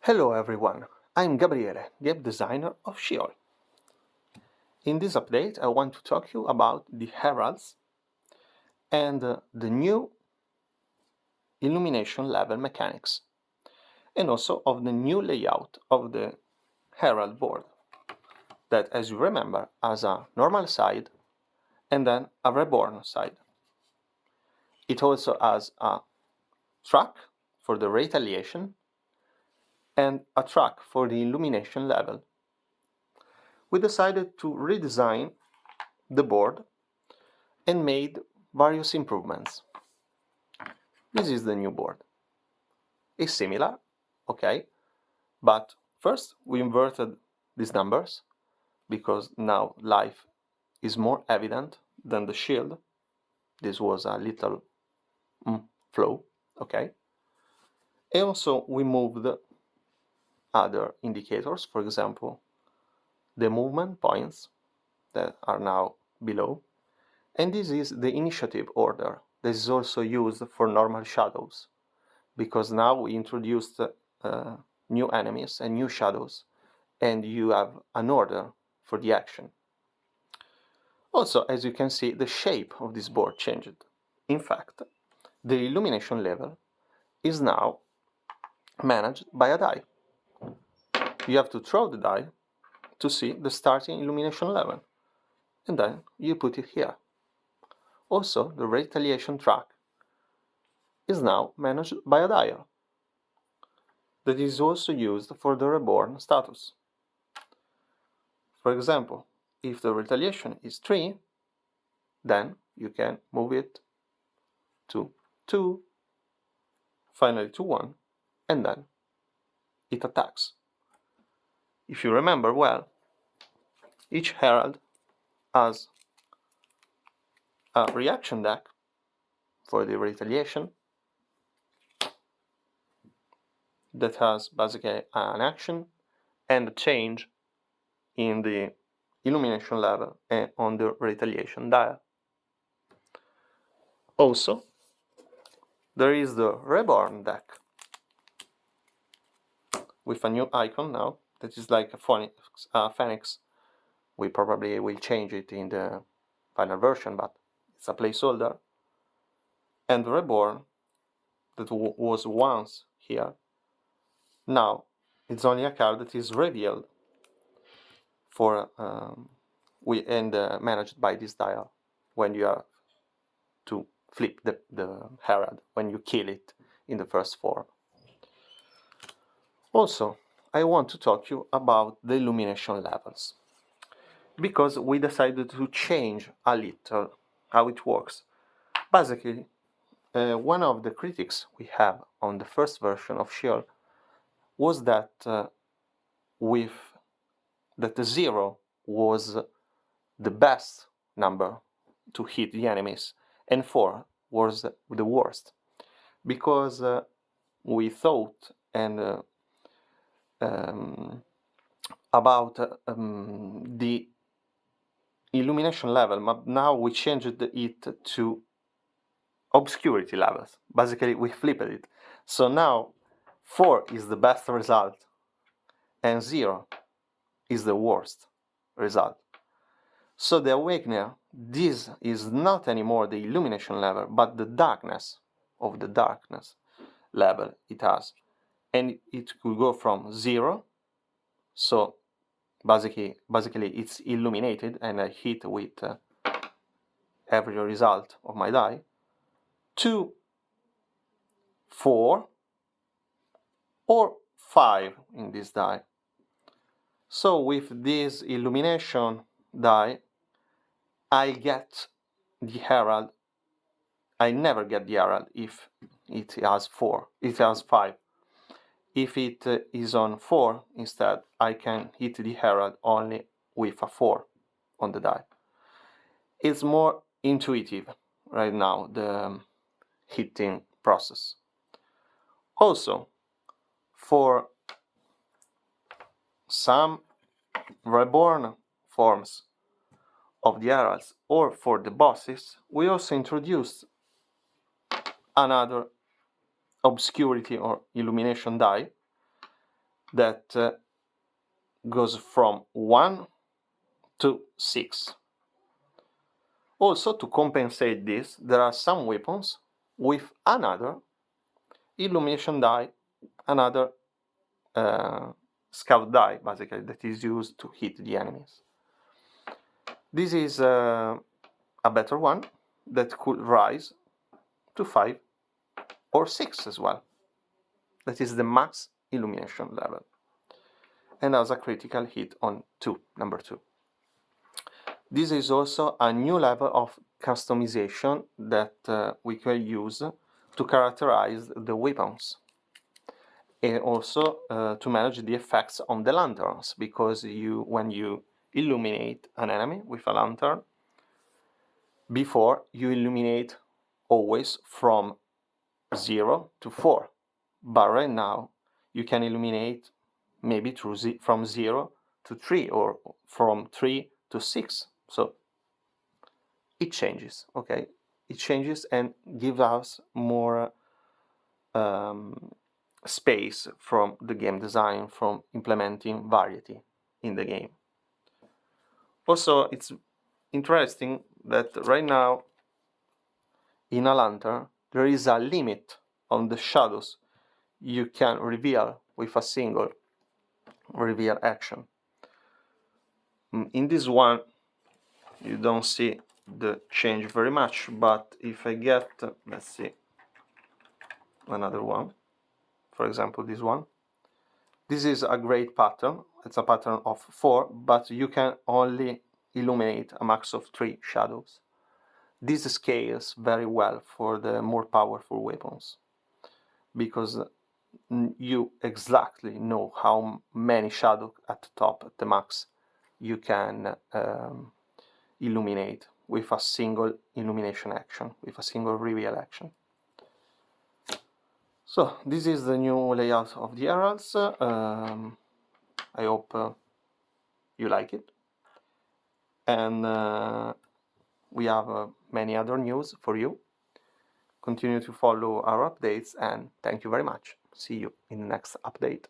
Hello everyone, I'm Gabriele, game designer of Sheol. In this update I want to talk to you about the Heralds and the new illumination level mechanics, and also of the new layout of the Herald board, that as you remember has a normal side and then a reborn side. It also has a track for the retaliation and a track for the illumination level. We decided to redesign the board and made various improvements. This is the new board. It's similar, okay, but first we inverted these numbers because now life is more evident than the shield. This was a little flow, okay. And also we moved other indicators, for example, the movement points that are now below. And this is the initiative order. This is also used for normal shadows, because now we introduced new enemies and new shadows, and you have an order for the action. Also, as you can see, the shape of this board changed. In fact, the illumination level is now managed by a die. You have to throw the die to see the starting illumination level, and then you put it here. Also, the retaliation track is now managed by a dial that is also used for the reborn status. For example, if the retaliation is 3, then you can move it to 2, finally to 1, and then it attacks. If you remember well, each herald has a reaction deck for the retaliation that has basically an action and a change in the illumination level and on the retaliation dial. Also, there is the reborn deck with a new icon now that is like a phoenix. We probably will change it in the final version, but it's a placeholder. And reborn that was once here, now it's only a card that is revealed for managed by this dial when you have to flip the herald when you kill it in the first form. Also, I want to talk to you about the illumination levels, because we decided to change a little how it works. Basically, one of the critics we have on the first version of Sheol was that the 0 was the best number to hit the enemies, and 4 was the worst, because we thought about the illumination level, but now we changed it to obscurity levels. Basically, we flipped it. So now 4 is the best result and 0 is the worst result. So the Awakener, this is not anymore the illumination level, but the darkness of the darkness level it has. And it could go from 0, so basically it's illuminated and I hit with every result of my die, to 4 or 5 in this die. So with this illumination die, I get the herald. I never get the herald if it has 4. It has 5. If it is on 4 instead, I can hit the herald only with a 4 on the die. It's more intuitive right now, the hitting process. Also, for some reborn forms of the heralds or for the bosses, we also introduced another obscurity or illumination die that goes from 1 to 6. Also, to compensate this, there are some weapons with another illumination die, another scout die, basically, that is used to hit the enemies. This is a better one that could rise to 5 or 6 as well. That is the max illumination level, and has a critical hit on 2, number 2. This is also a new level of customization that we can use to characterize the weapons, and also to manage the effects on the lanterns, because when you illuminate an enemy with a lantern, before you illuminate always from 0 to 4, but right now you can illuminate maybe from 0 to 3 or from 3 to 6. So it changes, okay? It changes and gives us more space from the game design, from implementing variety in the game. Also, it's interesting that right now in a lantern there is a limit on the shadows you can reveal with a single reveal action. In this one you don't see the change very much, but if I get, let's see, another one, for example this one, this is a great pattern. It's a pattern of 4, but you can only illuminate a max of 3 shadows. This scales very well for the more powerful weapons, because you exactly know how many shadows at the top, at the max, you can illuminate with a single illumination action, with a single reveal action. So this is the new layout of the Heralds. I hope you like it, and we have many other news for you. Continue to follow our updates, and thank you very much. See you in the next update.